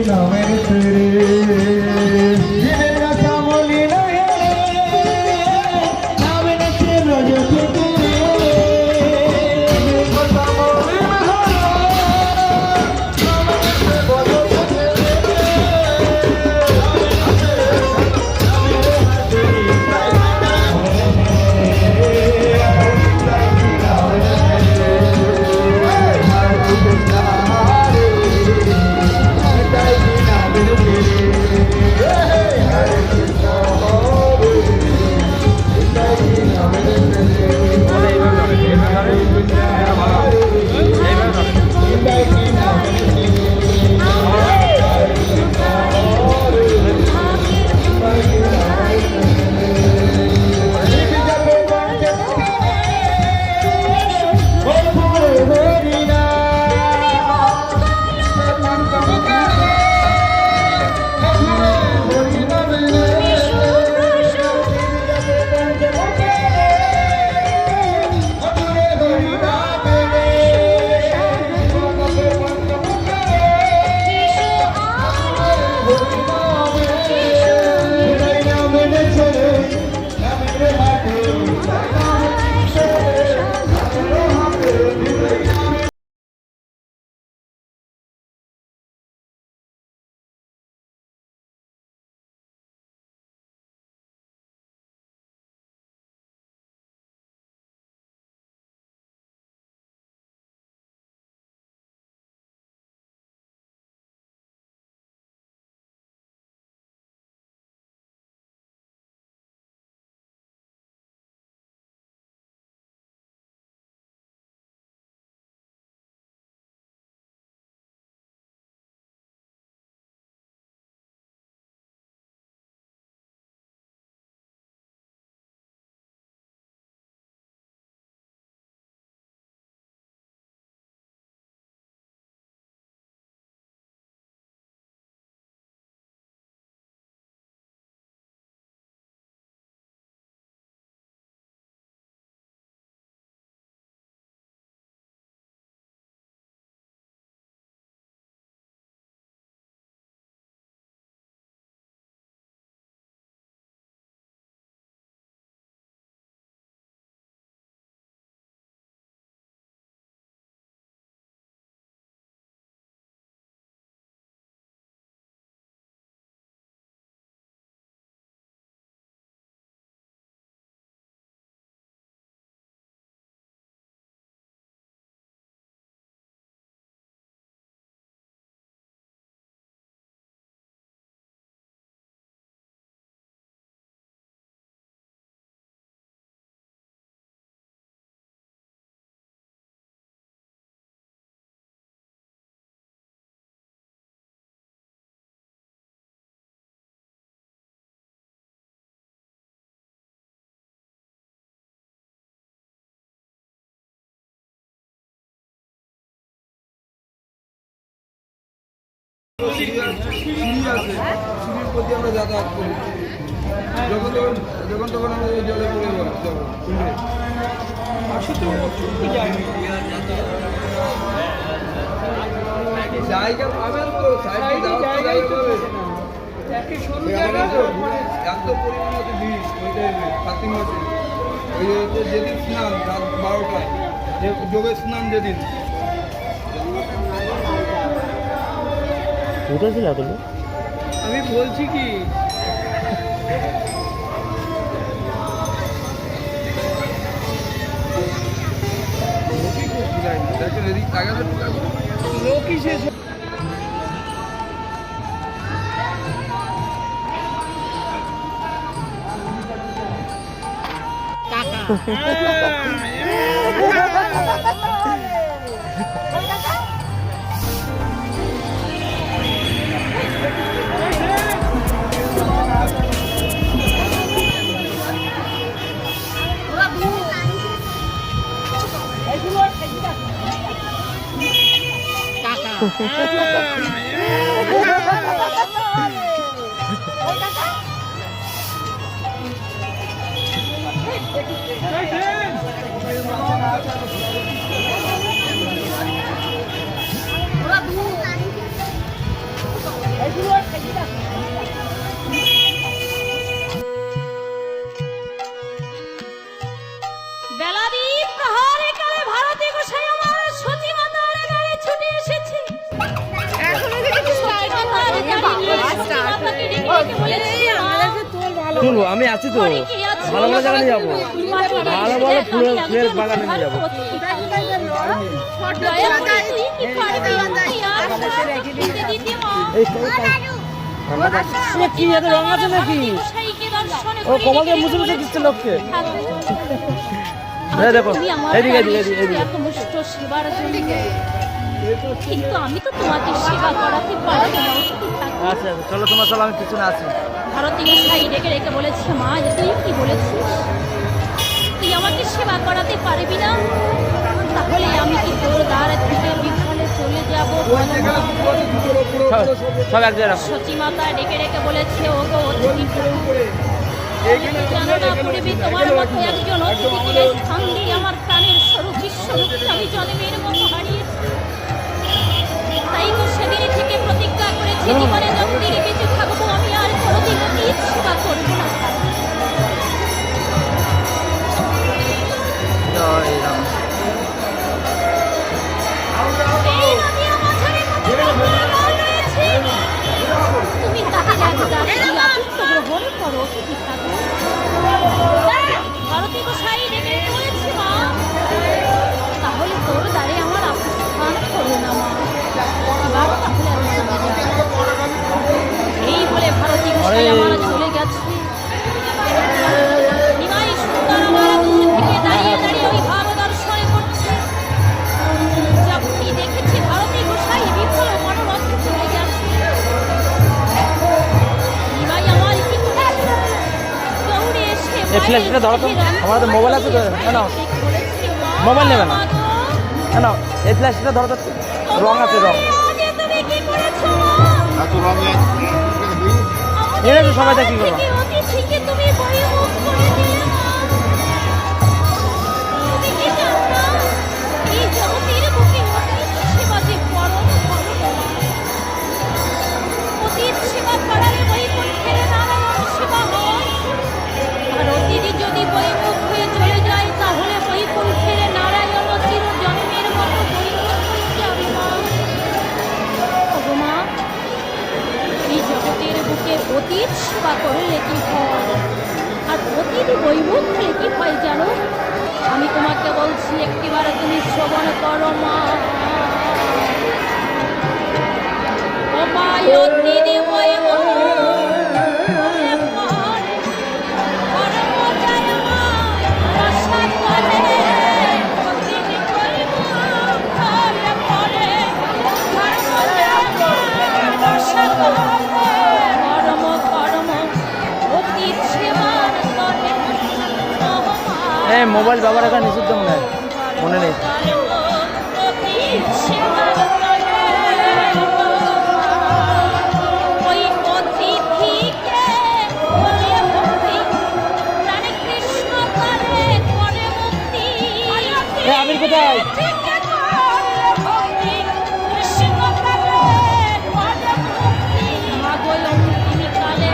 নামের ফেরে দিনের কথা বলি না নামের ফেরে যদি সিঁড়ির প্রতি আমরা যাতায়াত করি যখন তখন আমরা এই জলে পড়ে জায়গা পাবেন তো এত পরিমাণ আছে ভিড় ওই টাইমে কার্তিক মাসে ওই যেদিন স্নান রাত 12টায় যোগের স্নান যেদিন উঠেছিল আমি বলছি কি লোকই শেষ বলবো? আমি আছি তো, ভালো ভালো জায়গায় নিয়ে যাবো, ভালো ভালো ফুলের বাগানে নিয়ে যাবো। কি এত রং আছে নাকি? ও কমালকে মুছে মুছে দিচ্ছে লোককে। দেখো এদিকে কিন্তু আমি তো তোমাকে সেবা করাতে পারবো না। আচ্ছা চলো তোমার, চলো আমি পিছনে আছি। ভারতী গোসাই ডেকে রেখে বলেছে, মা তুই কি বলেছিস? তুই আমাকে সেবা করাতে পারবি না? তাহলে আমি কি তোর দ্বার থেকে বিফলে চলে যাবো? সব এক জায়গায় রাখো। সচী মাতা ডেকে রেখে বলেছে, ও গো অতিথি জানো না পূর্বে তোমার মতো একজন অতিথিকে স্থান দিয়ে আমার প্রাণের স্বরূপ বিশ্বরূপকে আমি জন্মের মতো হারিয়েছি। তাই তো সেদিন থেকে প্রতিজ্ঞা করেছি, জীবনে যতদিন বেঁচে থাকবো আমি আর কোনোদিন অতীত সেবা করবো না। জয় রাম। এই নদীর মাঝারে কতটা গোলমাল রয়েছে। তুমি তাকে একবার আতিথ্য গ্রহণ করো অতিথি ঠাকুর। ভারতী গোসাই ডেকে রেখে বলেছে, মা তাহলে তোর দ্বারে আমার আত্মস্থান করো না মা, এবার তাহলে আমি চলে যাই। এই বলে ভারতী গোসাই আমার চলে গেছে। নিমাই সুন্দর আমার দূর থেকে দাঁড়িয়ে দাঁড়িয়ে ওই ভাব দর্শনে করছে। যখনই দেখেছি ভারতী গোসাই বিফল মনোরথে চলে গেছে, নিমাই আমার কি করেছে? দৌড়ে এসে এই ফ্ল্যাশটা ধরো তো, আমার তো মোবাইল আছে তো, না মোবাইল নেবে না, না এই ফ্ল্যাশটা ধরো তো, রং আছে রং। তুমি কি করেছো? এটা তো সবাই দেখি করবা। অতিথিকে তুমি বহির্মুখ করে দিলে মা। তুমি কি জানো না এই জগতের বুকে অতীত সেবা যে পরম ধর্ম। অতীত সেবা করালে বৈকুণ্ঠের নারায়ণ সেবা হয়। আর অতিথি যদি বহির্মুখ হয়ে চলে যায় তাহলে বৈকুণ্ঠের নারায়ণ চিরজন্মের মতো বহির্মুখ হয়ে যাবে মা। ওগো মা, এই জগতের বুকে অতীত সেবা করলে কি হয় আর অতীত বৈমুখ হলে কি হয় জানো? আমি তোমাকে বলছি, একটিবার তুমি শ্রবণ করো মা। ও মা, অতীত বৈমুখ হলে পরে ধর্ম যায় মা, আশা করে। অতীত বৈমুখ হলে পরে ধর্ম যায় মা, আশা করে। কর্ম কর্ম অতীত সেবার করে ও মা। এই মোবাইল ব্যবহার করা নিষিদ্ধ মনে হয়, মনে নেই। অতীত সেবার করে ও মা। ওই অতিথিকে বলে ভক্তি, প্রাণে কৃষ্ণ তারে করে মুক্তি। এ আমির কোথায়? অতিথিকে করলে ভক্তি, কৃষ্ণ তারে করে মুক্তি। মাগো অন্তিম কালে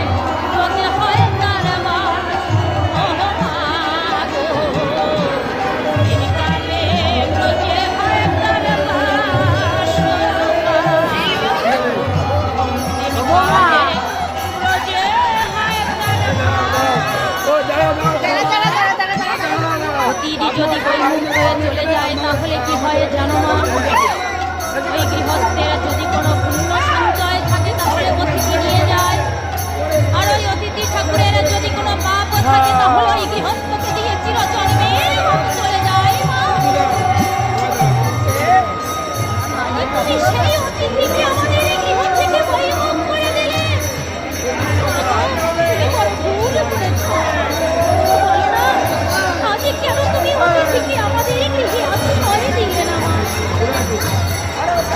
রোজে হয় তার মান, ও মাগো অন্তিম কালে রোজে হয় তার বাস। অন্তিম কালে রোজে হয় তার বাস। অতিথি যদি বৈমুখ হয়ে চলে যায় তাহলে কি হয় জানো না? ওই গৃহস্থের যদি কোনো পুণ্য সঞ্চয় থাকে তাহলে অতিথি নিয়ে যায়। আর ওই অতিথি ঠাকুরের যদি কোনো পাপ থাকে তাহলে ওই গৃহস্থকে দিয়ে চিরজন্মের মতো চলে যায় মা। মানে তুমি সেই অতিথিকে আমাদের এই গৃহ থেকে বহির্মুখ করে দিলে। তুমি বড় ভুল করেছো। বলো না, আজ কেন তুমি অতিথিকে আমাদের এই গৃহে আশ্রয় দিলে না মা?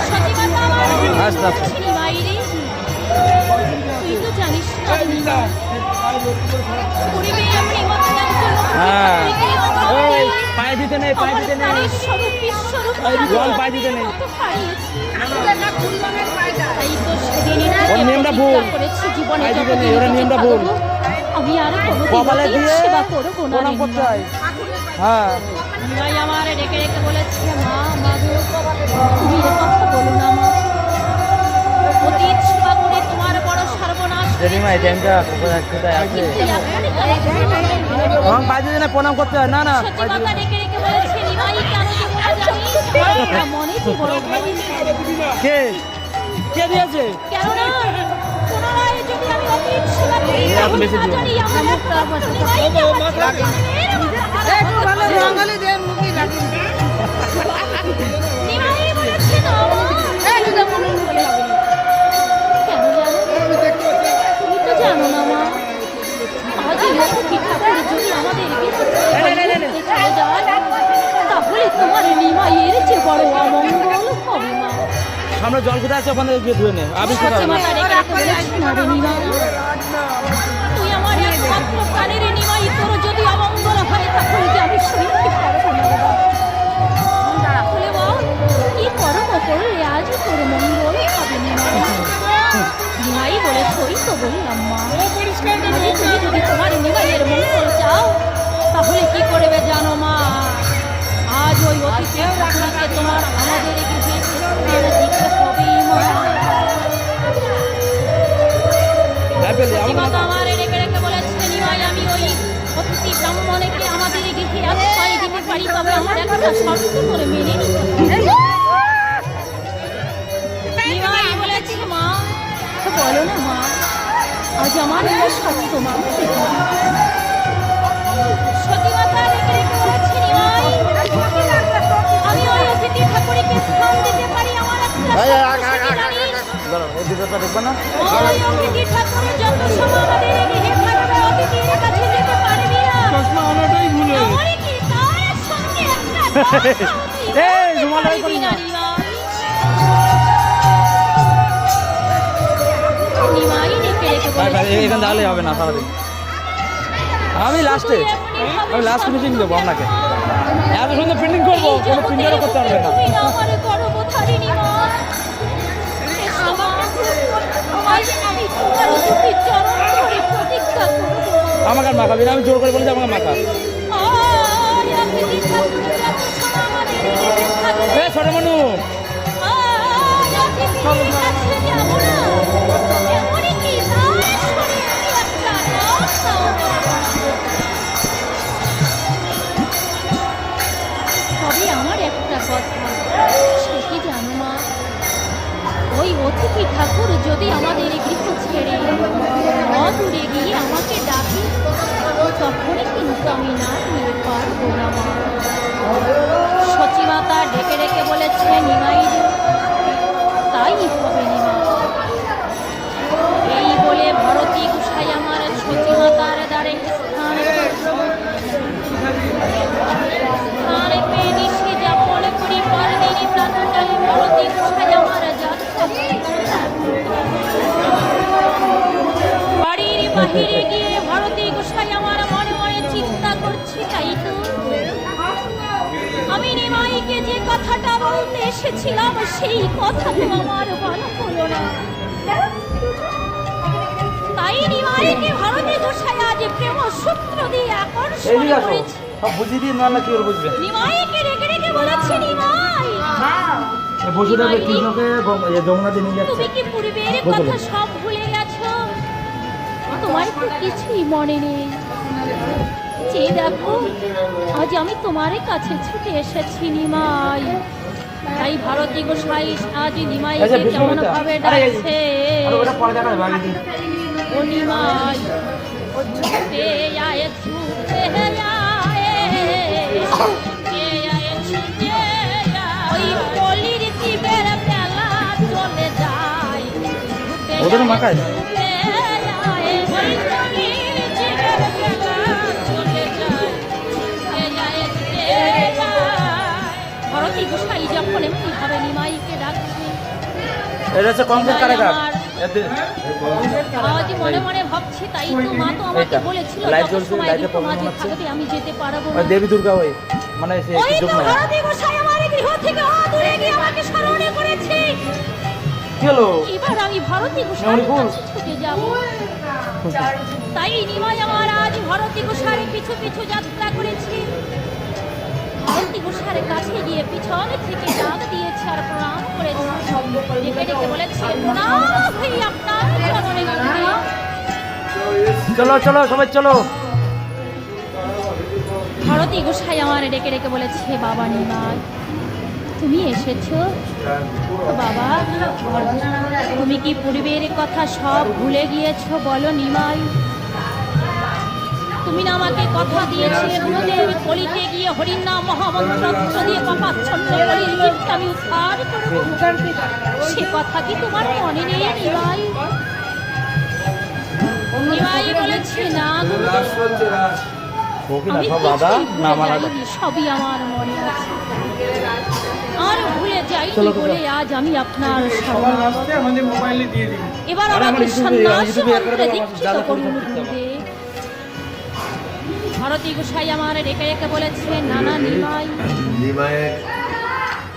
সচিবাতা আমার আস্তে আস্তে। বাইরে তুই তো জানিস না পরিবে এমনি মতো একজন হ্যাঁ। অতিথিকে এই পায়ে দিতে নেই, পায়ে দিতে নেই, আমার স্বরূপ বিশ্বরূপ জল পায়ে দিতে নেই। কত হারিয়েছি। তাই তো সেদিনই ওর নিয়মটা ভুল। প্রতিজ্ঞা করেছি জীবনে পায়ে দিতে যতদিন নেই, ওর বেঁচে নিয়মটা ভুল। থাকবো, আমি আর কপালে কোনোদিন দিয়ে সেবা করবো না। প্রণাম করতে হয়। হ্যাঁ নিমাই আমার ডেকে রেখে বলেছে, মা মাগো তুমি এ কথা বলো না মা। অতীত সেবা করে তোমার বড় সর্বনাশ জেঠিমা এই টাইমটা কোথায় কোথায় আছে তুই এখনই কেন আমার পাঁচ দিনে প্রণাম করতে হয় না না সত্যি কথা রেখে রেখে বলেছে নিমাই কেন দেবো না জানিস আমার মনে কি বড় ভয় কে কে দিয়েছে কেননা পুনরায় যদি আমি অতীত সেবা করি এই এখন বেশি তাহলে দিও। জানি আমার একটা নিমাইকে আমার একটু ভালো বাঙালি দেন মুখে লাগে নিমাই বলেছে না একটু যেমন কেন জানো তুমি তো জানো না মা আজ এই লক্ষ্মী ঠাকুর যদি আমাদের চলে যায় তাহলে তোমার নিমাইয়ের যে বড় অমঙ্গল হবে মা সামনে জল কোথায় আছে ওখান থেকে গিয়ে ধুয়ে নে আমি কোথায় সত্যি মাতা রেখে রেখে বলেছি না রে নিমাই তুই আমার একমাত্র প্রাণের নিমাই তোর যদি অমঙ্গল হয় তাহলে যে আমি সইতে পারবো না রে বাবা। তাহলে বল কি করব করলে আজ তোর মঙ্গল হবে নিমাই নিমাই বলে সই তো বললাম মা আজ তুমি যদি তোমার নিমাইয়ের মঙ্গল চাও তাহলে কি করবে জানো মা আজ ওই অতিথি ঠাকুরকে তোমার আমাদের গৃহে স্থান দিতে হবেই মা সতীমাতা আমার রেখে রেখে বলেছে নিমাই আমি ওই অতিথি ব্রাহ্মণকে আমাদের গৃহে আশ্রয় দিতে পারি তবে আমার একটা শর্ত করে মেনে নিতে হবে নিমাই বলেছে মা তো বলো না মা আজ আমার একটা শর্ত মা সতীমাতা রেখে রেখে বলেছে নিমাই আমি ওই অতিথি ঠাকুরকে স্থান দিতে পারি আমার একটা শর্ত জানিস? দাঁড়াও এই ভিডিওটা দেখবে না ওই অতিথি ঠাকুর যত সময় আমাদের গৃহে থাকবে অতিথির কাছে যেতে পারবি না চশমা আনাটাই ভুল হয়ে গেছে। আমারই কি তার সঙ্গে একটা কথা উচিত এই, বলতে রুমাল বের পারবি করি না না। নিমাই রেখে রেখে ভাই ভাই বলেছে, এখানে দাঁড়ালে হবে না সারাদিন আমি লাস্টে আমি লাস্ট ফিনিশিং দেবো আপনাকে এত সুন্দর প্রিন্টিং করবো এই কোনো জগতের প্রিন্টারও করতে পারবে না তুমি আমার গর্ভধারিণী মা। এসো মা, আজ আমি তোমার অতিথির চরণ ধরে প্রতিজ্ঞা করবো। আমাকে আর মাখাবি না আমি জোর করে বলেছি আমাকে মাখা আজ অতিথি ঠাকুর যত সময় আমাদের গৃহে থাকবে, এ ছোট মানু আজ অতিথির কাছে যাবো না। এমনই কি তার শরীরে একটা রত্নও তবে আমার একটা কথা সে কি জানো মা ওই অতিথি ঠাকুর যদি আমাদের গৃহ ছেড়ে অদূরে গিয়ে আমাকে ডাকে তখনই কিন্তু আমি না নিয়ে পারবো না মা সচিমাতা ডেকে ডেকে বলেছে নিমাই রে, তাই হবে নিমা এই বলে ভারতী গোসাই আমার সচিমাতার দ্বারে স্থান স্থানে পেয়ে নিশে যাপন করি পরদিনী প্রাতকালে ভারতী গোসাই আমার যাত্রা বাড়ির বাহিরে গিয়ে ভারতী গোসাই আমার মনে মনে চিন্তা করছি তাই তো আমি নিমাইকে যে কথাটা বলতে এসেছিলাম সেই কথা তো আমার বলা হলো না তাই নিমাইকে ভারতী গোসাই আজ প্রেম সূত্র দিয়ে আকর্ষণ এইদিকে আসো করেছে সব বুঝিয়ে দিয়ে না কি করে বুঝবে নিমাইকে রেখে রেখে বলেছি নিমাই বসে থাকবে কৃষ্ণকে যমুনা দিয়ে নিয়ে যাচ্ছে তুমি কি পূর্বের বলো। কথা সব ভুলে গেছো তোমার তো কিছুই মনে নেই যে দেখো আজ আমি তোমার কাছে ছুটে এসেছি নিমাই তাই ভারতী গোসাই আজ নিমাইকে কেমন ভাবে ডাকছে ওটা পরে দেখা যাবে আগে দিন। ও নিমাই ও ছুটে আয়ে ছুটে ওই পলির জীবের বেলা চলে যায় ওদের মাখায় ভারতী গোসাই যখন এমনি ভাবে নিমাইকে ডাকছে এটা হচ্ছে কমপ্লিট কারেক্ট আজ মনে মনে ভাবছি তাই তো মা তো আমাকে এইটা, বলেছিল লাইট যত জ্বলছে, সময় লাইটের গৃহ প্রবলেম মাঝে হচ্ছে। থাকবে আমি যেতে পারবো ওই না। দেবী দুর্গা ওই মানে সে ওই যোগ তো নাই ভারতী গোসাই আমার গৃহ থেকে অদূরে গিয়ে আমাকে স্মরণে করেছে কি হলো এবার আমি ভারতী গোসাইয়ের মেমরি ফুল? কাছে ছুটে যাব তাই নিমাই আমার আজ ভারতী গোসাইয়ের পিছু পিছু যাত্রা করেছে ভারতী গোসাইয়ের কাছে গিয়ে পিছনে থেকে ডাক দিয়েছে আর প্রণাম করেছে ডেকে ডেকে বলেছে প্রণাম হই আপনার চরণে গন্ধে চলো চলো সবাই চলো। ভারতী গোসাই আমার ডেকে ডেকে বলেছে, বাবা নিমাই তুমি এসেছো? বাবা তুমি কি পূর্বের কথা সব ভুলে গিয়েছো? বলো নিমাই, তুমি না আমাকে কথা দিয়েছিলে গুরুদেব কলিতে গিয়ে হরির নাম মহামন্ত্র দিয়ে পাপাচ্ছন্ন কলির জীবকে আমি উদ্ধার করব। সে কথা কি তোমার মনে নেই নিমাই? নিমাই বলেছে, না গুরুদেব, আমি কিছুই ভুলে যাইনি, সবই আমার মনে আছে। আর ভুলে যাইনি বলে আজ আমি আপনার শরণাগত। আমাদের মোবাইলে দিয়ে দিন। এবার আমাকে সন্ন্যাস মন্ত্রে দীক্ষিত করুন গুরুদেব। ভারতী গোসাই আমার রেখে রেখে বলেছে, নানা নিমাই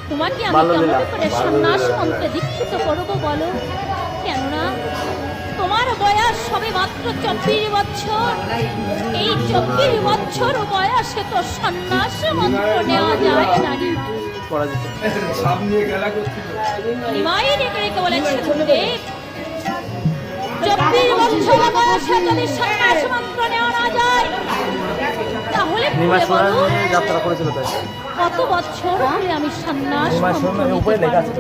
তোমাকে আমি কেমন করে সন্ন্যাস মন্ত্রে দীক্ষিত করবো বলো? কেননা তোমার বয়স সবে মাত্র 24 বছর। এই 24 বছর বয়সে তো সন্ন্যাস মন্ত্র নেওয়া যায় না নিমাই। সামনে খেলা করছিল। নিমাই রেখে রেখে বলেছে, গুরুদেব 24 বছর বয়সে যদি সন্ন্যাস মন্ত্র নেওয়া না যায় তাহলে যাত্রা করেছিল তাই কত বছর হলে আমি সন্ন্যাস উপরে লেখা আছে।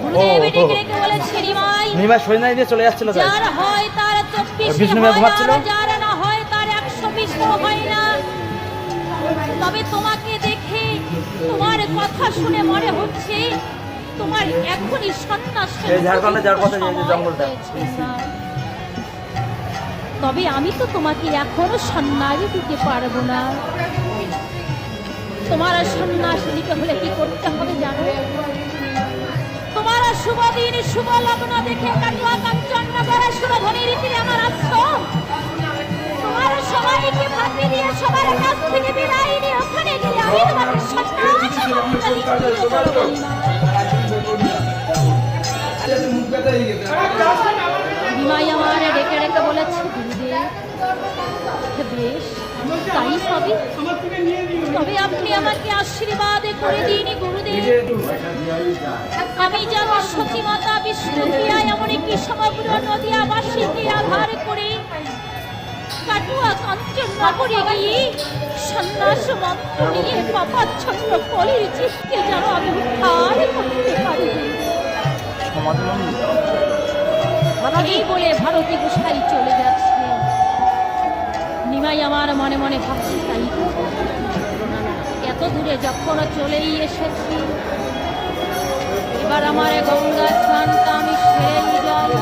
গুরুদেব ডেকে ডেকে বলেছে, নিমাই নিমাই সৈন্যায় দিয়ে চলে যাচ্ছিল তাই যার হয় তার 24 বিষ্ণু ভাই ঘুমাচ্ছিল। যার না হয় তার 120 হয় না। তবে তোমাকে দেখে তোমার কথা শুনে মনে হচ্ছে তোমার এখনই সন্ন্যাস এই ঝাড়খণ্ডে যার পথে যে জঙ্গলটা। তবে আমি তো তোমাকে এখনো সন্ন্যাস দিতে পারবো না। তোমার সন্ন্যাস নিতে হলে কি করতে হবে জানো? তোমার শুভ দিন শুভ লগ্ন দেখে কাটুয়া কাঞ্চননগরে সুরধনির তীরে আমার আশ্রম। তোমার সবাইকে ফাঁকি দিয়ে সবার কাছ থেকে বিদায় নিয়ে ওখানে গিয়ে আমি তোমাকে সন্ন্যাস মন্ত্রে দীক্ষিত করবো। মুখ ব্যথা হয়ে গেছে। নিমাই আমার ডেকে ডেকে বলেছে, গুরুদেব বেশ তাই হবে, তবে আপনি আমাকে আশীর্বাদ করে দিন গুরুদেব। আমি যেন সতীমাতা বিষ্ণুপ্রিয়া এমনকি সমগ্র নদিয়াবাসীকে আধার করে কাটুয়া কাঞ্চননগরে গিয়ে সন্ন্যাস মন্ত্র নিয়ে পাপাচ্ছন্ন কলির জীবকে যেন আমি উদ্ধার করতে পারি। এই বলে ভারতী গোসাই চলে যাচ্ছে। নিমাই আমার মনে মনে ভাবছি, তাই তো এত দূরে যখন চলেই এসেছি এবার আমার গঙ্গা স্নানটা আমি সেরেই যাই।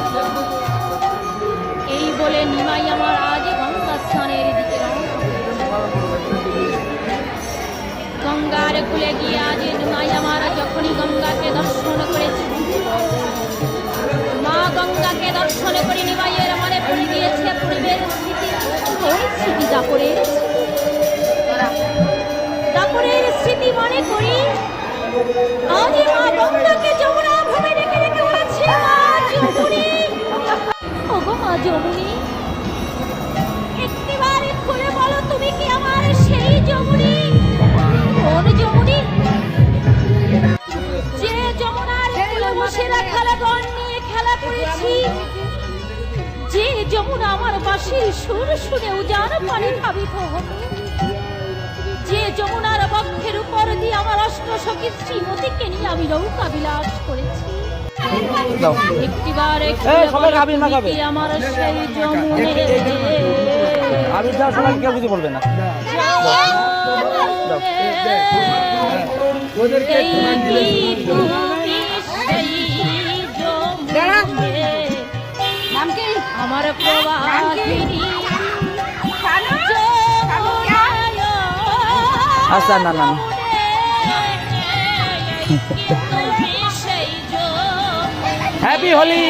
এই বলে নিমাই আমার আজ গঙ্গা স্নানের দিকে রওনা হলো। গঙ্গার কুলে গিয়ে আজ নিমাই আমার যখনই গঙ্গাকে দর্শন করেছি, মা গঙ্গাকে দর্শন করে নিমাইয়ের মনে পড়ে গিয়েছে পূর্বের স্মৃতি। ওই স্মৃতি দাপরের স্মৃতি মনে করি আজ মা গঙ্গাকে যমুনা ভাবে রেখে রেখে বলেছে, মা যমুনি, ওগো মা যমুনি একটিবারে খুলে বলো তুমি কি আমার সেই যমুনি? কোন যমুনি? যে যমুনার কুলে বসে রাখা লগন নিয়ে খেলা করেছি, যে যমুনা আমার বাঁশির সুর শুনে উজান পানি ধাবিত হতো, যে যমুনার বক্ষের উপর দিয়ে আমার অষ্টসখী শ্রীমতীকে নিয়ে আমি নৌকা বিলাস করেছি। একটিবার আমার সেই যমুনে আমি যাওয়ার সময় কেউ কিছু বলবে না। আমার প্রবাহিনী আচ্ছা না না হ্যাপি হোলি।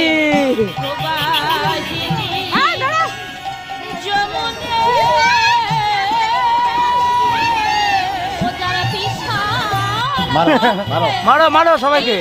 মারো মারো মারো সবাইকে।